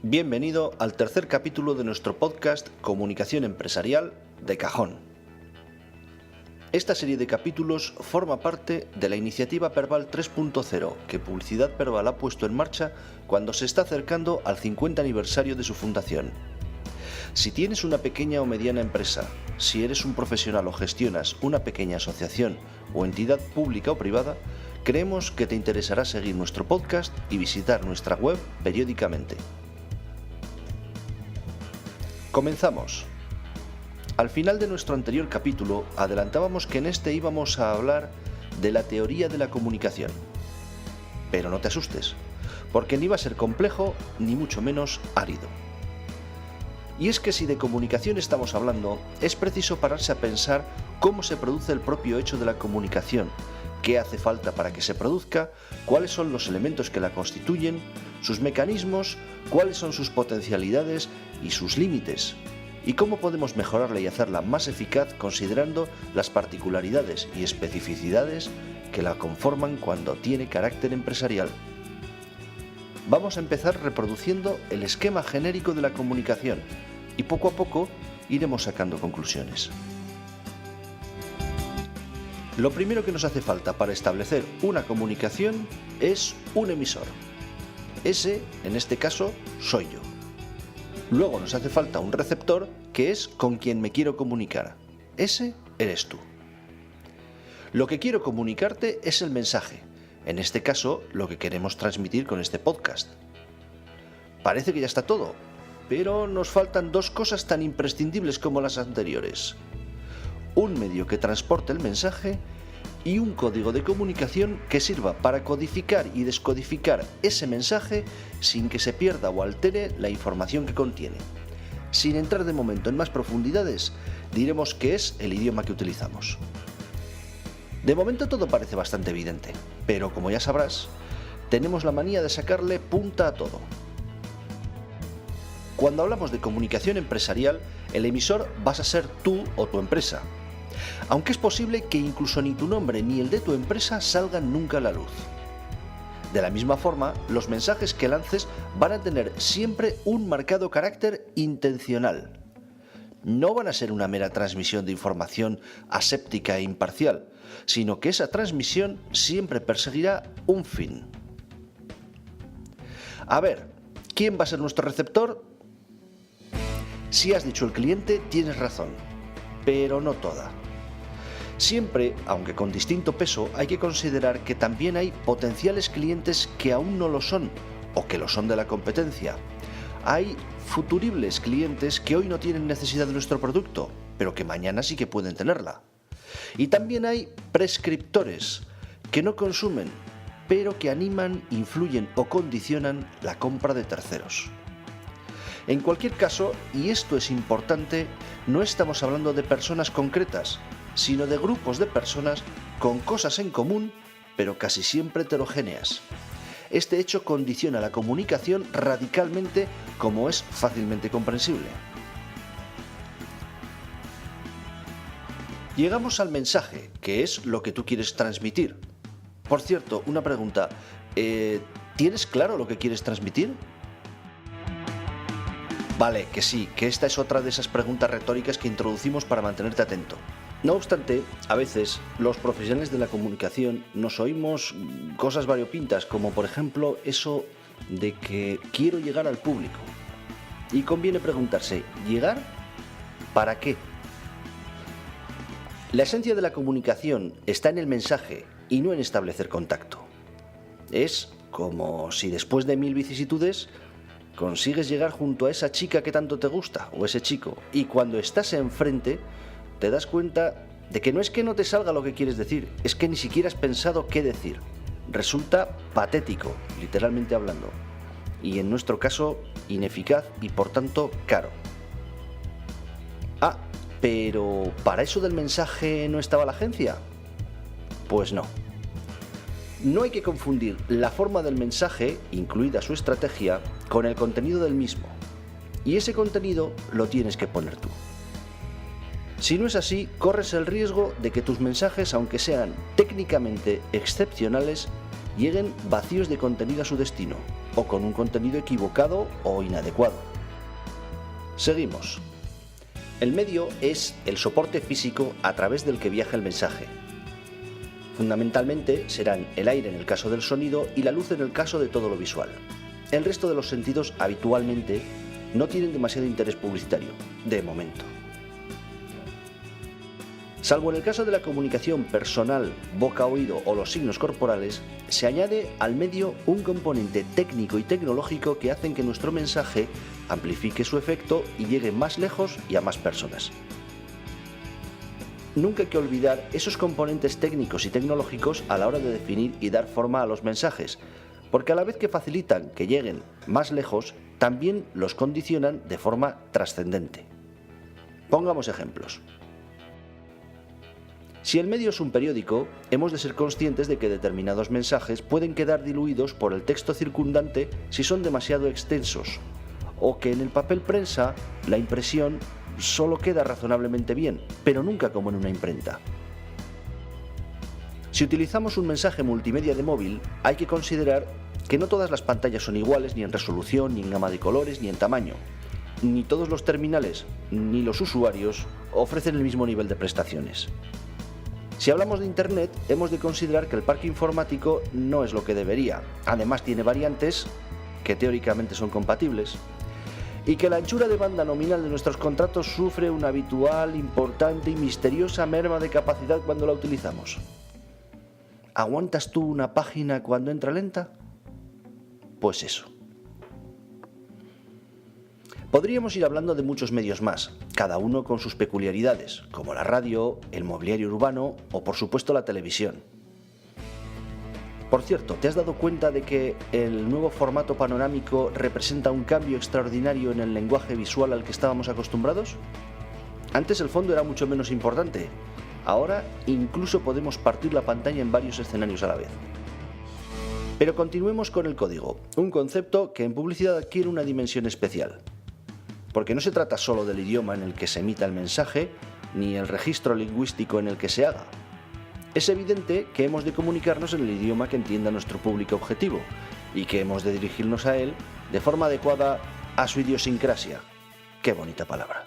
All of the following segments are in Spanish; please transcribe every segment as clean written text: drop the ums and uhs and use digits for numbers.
Bienvenido al tercer capítulo de nuestro podcast Comunicación Empresarial de Cajón. Esta serie de capítulos forma parte de la iniciativa Perval 3.0 que Publicidad Perval ha puesto en marcha cuando se está acercando al 50 aniversario de su fundación. Si tienes una pequeña o mediana empresa, si eres un profesional o gestionas una pequeña asociación o entidad pública o privada, creemos que te interesará seguir nuestro podcast y visitar nuestra web periódicamente. Comenzamos. Al final de nuestro anterior capítulo adelantábamos que en este íbamos a hablar de la teoría de la comunicación. Pero no te asustes, porque ni va a ser complejo ni mucho menos árido. Y es que si de comunicación estamos hablando, es preciso pararse a pensar cómo se produce el propio hecho de la comunicación, qué hace falta para que se produzca, cuáles son los elementos que la constituyen, sus mecanismos, cuáles son sus potencialidades y sus límites, y cómo podemos mejorarla y hacerla más eficaz considerando las particularidades y especificidades que la conforman cuando tiene carácter empresarial. Vamos a empezar reproduciendo el esquema genérico de la comunicación y poco a poco iremos sacando conclusiones. Lo primero que nos hace falta para establecer una comunicación es un emisor. Ese, en este caso, soy yo. Luego nos hace falta un receptor, que es con quien me quiero comunicar. Ese eres tú. Lo que quiero comunicarte es el mensaje. En este caso, lo que queremos transmitir con este podcast. Parece que ya está todo, pero nos faltan dos cosas tan imprescindibles como las anteriores. Un medio que transporte el mensaje y un código de comunicación que sirva para codificar y descodificar ese mensaje sin que se pierda o altere la información que contiene. Sin entrar de momento en más profundidades, diremos que es el idioma que utilizamos. De momento todo parece bastante evidente, pero como ya sabrás, tenemos la manía de sacarle punta a todo. Cuando hablamos de comunicación empresarial, el emisor vas a ser tú o tu empresa. Aunque es posible que incluso ni tu nombre ni el de tu empresa salgan nunca a la luz. De la misma forma, los mensajes que lances van a tener siempre un marcado carácter intencional. No van a ser una mera transmisión de información aséptica e imparcial, sino que esa transmisión siempre perseguirá un fin. A ver, ¿quién va a ser nuestro receptor? Si has dicho el cliente, tienes razón, pero no toda. Siempre, aunque con distinto peso, hay que considerar que también hay potenciales clientes que aún no lo son o que lo son de la competencia. Hay futuribles clientes que hoy no tienen necesidad de nuestro producto, pero que mañana sí que pueden tenerla. Y también hay prescriptores que no consumen, pero que animan, influyen o condicionan la compra de terceros. En cualquier caso, y esto es importante, no estamos hablando de personas concretas, sino de grupos de personas con cosas en común, pero casi siempre heterogéneas. Este hecho condiciona la comunicación radicalmente, como es fácilmente comprensible. Llegamos al mensaje, que es lo que tú quieres transmitir. Por cierto, una pregunta, ¿tienes claro lo que quieres transmitir? Vale, que sí, que esta es otra de esas preguntas retóricas que introducimos para mantenerte atento. No obstante, a veces los profesionales de la comunicación nos oímos cosas variopintas, como por ejemplo eso de que quiero llegar al público. Y conviene preguntarse, ¿llegar? ¿Para qué? La esencia de la comunicación está en el mensaje y no en establecer contacto. Es como si después de 1000 vicisitudes consigues llegar junto a esa chica que tanto te gusta, o ese chico, y cuando estás enfrente te das cuenta de que no es que no te salga lo que quieres decir, es que ni siquiera has pensado qué decir. Resulta patético, literalmente hablando, y en nuestro caso ineficaz y por tanto caro. Ah, pero ¿para eso del mensaje no estaba la agencia? Pues no. No hay que confundir la forma del mensaje, incluida su estrategia, con el contenido del mismo. Y ese contenido lo tienes que poner tú. Si no es así, corres el riesgo de que tus mensajes, aunque sean técnicamente excepcionales, lleguen vacíos de contenido a su destino, o con un contenido equivocado o inadecuado. Seguimos. El medio es el soporte físico a través del que viaja el mensaje. Fundamentalmente serán el aire en el caso del sonido y la luz en el caso de todo lo visual. El resto de los sentidos habitualmente no tienen demasiado interés publicitario, de momento. Salvo en el caso de la comunicación personal, boca-oído o los signos corporales, se añade al medio un componente técnico y tecnológico que hacen que nuestro mensaje amplifique su efecto y llegue más lejos y a más personas. Nunca hay que olvidar esos componentes técnicos y tecnológicos a la hora de definir y dar forma a los mensajes, porque a la vez que facilitan que lleguen más lejos, también los condicionan de forma trascendente. Pongamos ejemplos. Si el medio es un periódico, hemos de ser conscientes de que determinados mensajes pueden quedar diluidos por el texto circundante si son demasiado extensos, o que en el papel prensa la impresión solo queda razonablemente bien, pero nunca como en una imprenta. Si utilizamos un mensaje multimedia de móvil, hay que considerar que no todas las pantallas son iguales ni en resolución, ni en gama de colores, ni en tamaño. Ni todos los terminales, ni los usuarios ofrecen el mismo nivel de prestaciones. Si hablamos de Internet, hemos de considerar que el parque informático no es lo que debería. Además tiene variantes que teóricamente son compatibles. Y que la anchura de banda nominal de nuestros contratos sufre una habitual, importante y misteriosa merma de capacidad cuando la utilizamos. ¿Aguantas tú una página cuando entra lenta? Pues eso. Podríamos ir hablando de muchos medios más, cada uno con sus peculiaridades, como la radio, el mobiliario urbano o por supuesto la televisión. Por cierto, ¿te has dado cuenta de que el nuevo formato panorámico representa un cambio extraordinario en el lenguaje visual al que estábamos acostumbrados? Antes el fondo era mucho menos importante, ahora incluso podemos partir la pantalla en varios escenarios a la vez. Pero continuemos con el código, un concepto que en publicidad adquiere una dimensión especial. Porque no se trata solo del idioma en el que se emita el mensaje, ni el registro lingüístico en el que se haga. Es evidente que hemos de comunicarnos en el idioma que entienda nuestro público objetivo y que hemos de dirigirnos a él de forma adecuada a su idiosincrasia. ¡Qué bonita palabra!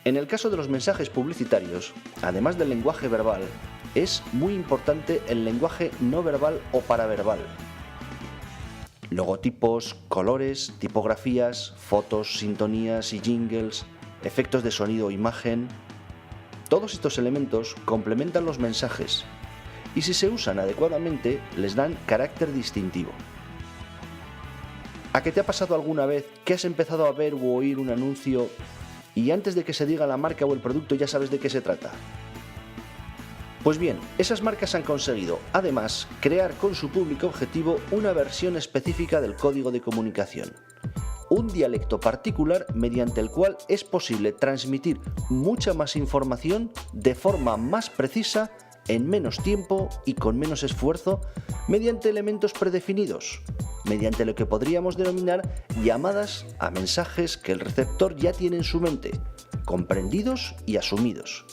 En el caso de los mensajes publicitarios, además del lenguaje verbal, es muy importante el lenguaje no verbal o paraverbal. Logotipos, colores, tipografías, fotos, sintonías y jingles, efectos de sonido o imagen. Todos estos elementos complementan los mensajes y si se usan adecuadamente les dan carácter distintivo. ¿A qué te ha pasado alguna vez que has empezado a ver o oír un anuncio y antes de que se diga la marca o el producto ya sabes de qué se trata? Pues bien, esas marcas han conseguido, además, crear con su público objetivo una versión específica del código de comunicación. Un dialecto particular mediante el cual es posible transmitir mucha más información de forma más precisa, en menos tiempo y con menos esfuerzo, mediante elementos predefinidos, mediante lo que podríamos denominar llamadas a mensajes que el receptor ya tiene en su mente, comprendidos y asumidos.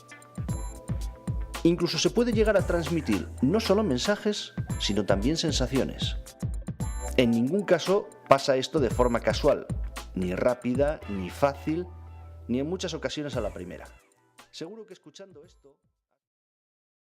Incluso se puede llegar a transmitir no solo mensajes, sino también sensaciones. En ningún caso pasa esto de forma casual, ni rápida, ni fácil, ni en muchas ocasiones a la primera. Seguro que escuchando esto...